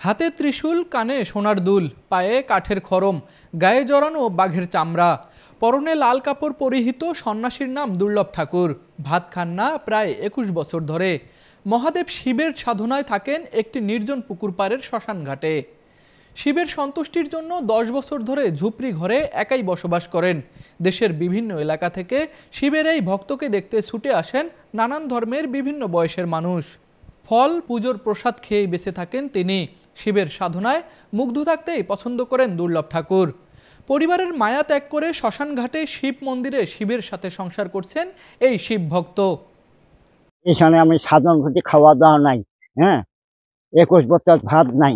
হাতে ত্রিশূল, কানে সোনার দুল, পায়ে কাঠের খড়ম, গায়ে জড়ানো বাঘের চামড়া, পরনে লাল কাপড় পরিহিত সন্ন্যাসীর নাম দুর্লভ ঠাকুর। ভাত খান না প্রায় ২১ বছর ধরে। মহাদেব শিবের সাধনায় থাকেন একটি নির্জন পুকুর পাড়ের শ্মশান ঘাটে। শিবের সন্তুষ্টির জন্য ১০ বছর ধরে ঝুপড়ি ঘরে একাই বসবাস করেন। দেশের বিভিন্ন এলাকা থেকে শিবের এই ভক্তকে দেখতে ছুটে আসেন নানান ধর্মের বিভিন্ন বয়সের মানুষ। ফল, পুজোর প্রসাদ খেয়েই বেঁচে থাকেন তিনি। শিবের সাধনায় মুগ্ধ থাকতেই পছন্দ করেন দুর্লভ ঠাকুর। পরিবারের মায়া ত্যাগ করে শ্মশান ঘাটে শিব মন্দিরে শিবের সাথে সংসার করছেন এই শিব ভক্ত। এখানে আমি সাধন করছি, খাওয়া দাওয়া নাই, ২১ বছর ভাত নাই,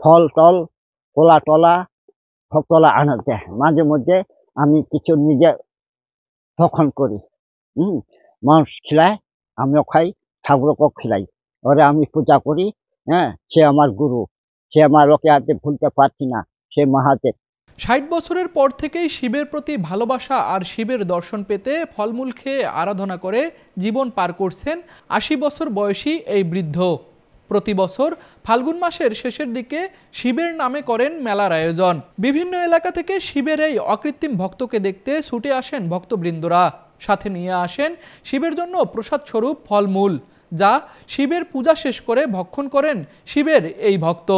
ফল টল কলা টলা ভক্তলা আনাতে মাঝে মধ্যে আমি কিছু নিজে ভক্ষণ করি। মানুষ খিলায়, আমিও খাই, ঠাকুরকেও খিলাই। ওরে আমি পূজা করি। সে আমার গুরু, সে আমার, ওকে আজ ভুলতে পারছি না, সে মহাদেব। ৬০ বছরের পর থেকেই শিবের প্রতি ভালোবাসা আর শিবের দর্শন পেতে ফলমূল খেয়ে আরাধনা করে জীবন পার করছেন ৮০ বছর বয়সী এই বৃদ্ধ। প্রতি বছর ফাল্গুন মাসের শেষের দিকে শিবের নামে করেন মেলার আয়োজন। বিভিন্ন এলাকা থেকে শিবের এই অকৃত্রিম ভক্তকে দেখতে ছুটে আসেন ভক্তবৃন্দরা। সাথে নিয়ে আসেন শিবের জন্য প্রসাদ স্বরূপ ফলমূল, যা শিবের পূজা শেষ করে ভক্ষণ করেন শিবের এই ভক্ত।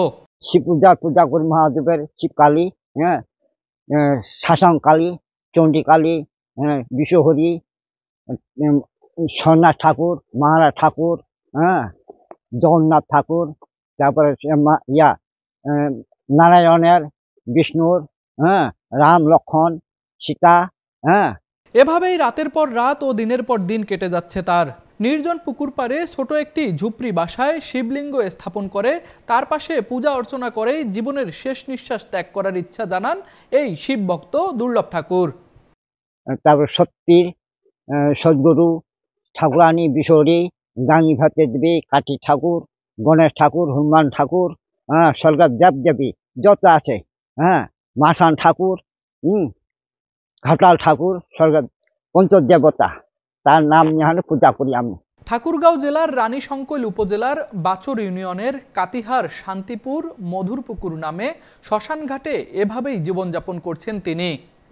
শিব পূজা করি মহাদেবের, শিবকালী, শাসনকালী, চণ্ডীকালী, বিশ্বহরি, সোমনাথ ঠাকুর, মহারাজ ঠাকুর, জগন্নাথ ঠাকুর, তারপরে নারায়ণের, বিষ্ণুর, রাম লক্ষ্মণ সীতা। এভাবেই রাতের পর রাত ও দিনের পর দিন কেটে যাচ্ছে তার। নির্জন পুকুর পাড়ে ছোট একটি ঝুপড়ি বাসায় শিবলিঙ্গ স্থাপন করে তার পাশে পূজা অর্চনা করেই জীবনের শেষ নিঃশ্বাস ত্যাগ করার ইচ্ছা জানান এই শিব ভক্ত দুর্লভ ঠাকুর। তারপর সত্যির সদ্গুরু, ঠাকুরানী, বিশ্বহরি, গাঙ্গী ভাতে দেবী, কাঠি ঠাকুর, গণেশ ঠাকুর, হনুমান ঠাকুর, স্বর্গের দেবদেবী যত আছে, মাসান ঠাকুর, ঘাটাল ঠাকুর, স্বর্গের পঞ্চদেবতা, তার নাম নিয়ে পূজা করি আমি। ঠাকুরগাঁও জেলার রানীশংকৈল উপজেলার বাচর ইউনিয়নের কাতিহার শান্তিপুর মধুরপুকুর নামে শ্মশান ঘাটে এভাবেই জীবনযাপন করছেন তিনি।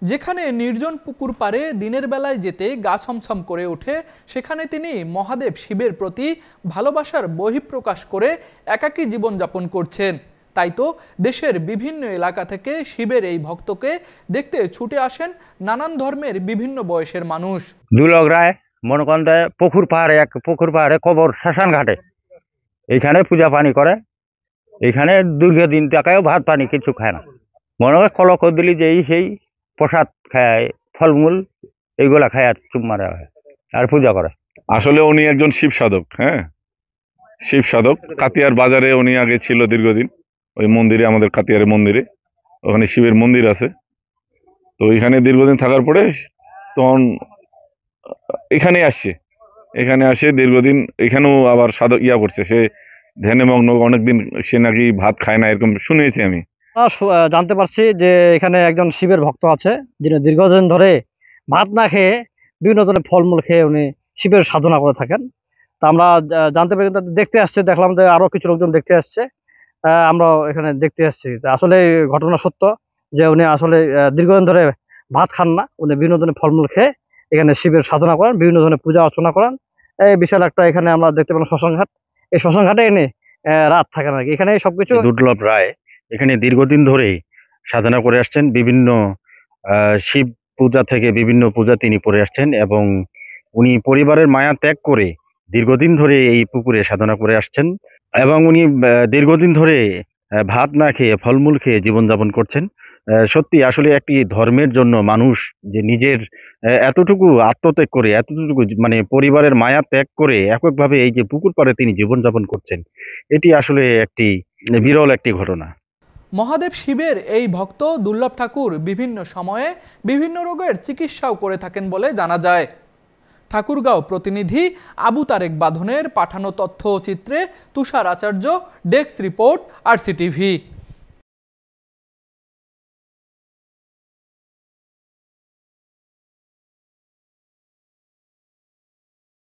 যেখানে নির্জন পুকুর পাড়ে দিনের বেলায় যেতে গা ছমছম করে ওঠে, সেখানে তিনি মহাদেব শিবের প্রতি ভালোবাসার বহিঃপ্রকাশ করে একাকী জীবনযাপন করছেন। তাই তো দেশের বিভিন্ন এলাকা থেকে শিবের এই ভক্তকে দেখতে ছুটে আসেন নানান ধর্মের বিভিন্ন বয়সের মানুষ। দুলক রায় মনে করেন পুকুর পাহাড়ে কবর শ্মশান ঘাটে এইখানে পূজা পানি করে। এইখানে দীর্ঘদিন টাকায়ও ভাত পানি কিছু খায় না, মনে হয় কলক দিলি যে সেই প্রসাদ খায়, ফলমূল এইগুলা খায় আর চুপ মারা হয় আর পূজা করে। আসলে উনি একজন শিব সাধক, শিব সাধক। কাতিয়ার বাজারে উনি আগে ছিল দীর্ঘদিন, ওই মন্দিরে, আমাদের কাতিয়ারের মন্দিরে, ওখানে শিবের মন্দির আছে। তো এখানে দীর্ঘদিন থাকার পরে তখন এখানে আসে দীর্ঘদিন, এখানেও আবার সাধক করছে, সে ধ্যানে মগ্ন অনেকদিন, সে নাকি ভাত খায় না এরকম শুনেছি আমি। জানতে পারছি যে এখানে একজন শিবের ভক্ত আছে, যিনি দীর্ঘদিন ধরে ভাত না খেয়ে বিভিন্ন ধরনের ফলমূল খেয়ে উনি শিবের সাধনা করে থাকেন। তা আমরা জানতে পারি, দেখতে আসছে, দেখলাম যে আরো কিছু লোকজন দেখতে আসছে, আমরা এখানে দেখতে আসছি। আসলে ঘটনা সত্য যে উনি আসলে দীর্ঘদিন ধরে ভাত খান না, উনি বিভিন্ন ধরনের ফলমূল খেয়ে এখানে শিবের সাধনা করেন, বিভিন্ন ধরনের পূজা অর্চনা করেন। এই বিশাল একটা এখানে আমরা দেখতে পেলাম শ্মশান ঘাট। এই শ্মশান ঘাটে এনে রাত থাকেন আর কি, এখানে সবকিছু। দুর্লভ রায় এখানে দীর্ঘদিন ধরে সাধনা করে আসছেন, বিভিন্ন শিব পূজা থেকে বিভিন্ন পূজা তিনি করে আসছেন, এবং উনি পরিবারের মায়া ত্যাগ করে দীর্ঘদিন ধরে এই পুকুরে সাধনা করে আসছেন, এবং উনি দীর্ঘদিন ধরে ভাত না খেয়ে ফলমূল খেয়ে জীবনযাপন করছেন। সত্যি আসলে একটি ধর্মের জন্য মানুষ যে নিজের এতটুকু আত্মত্যাগ করে, এতটুকু মানে পরিবারের মায়া ত্যাগ করে এককভাবে এই যে পুকুর পাড়ে তিনি জীবনযাপন করছেন, এটি আসলে একটি বিরল একটি ঘটনা। মহাদেব শিবের এই ভক্ত দুর্লভ ঠাকুর বিভিন্ন সময়ে বিভিন্ন রোগের চিকিৎসাও করে থাকেন বলে জানা যায়। ঠাকুরগাঁও প্রতিনিধি আবু তারেক বাঁধনের পাঠানো তথ্য ও চিত্রে তুষার আচার্য, ডেস্ক রিপোর্ট, RCTV।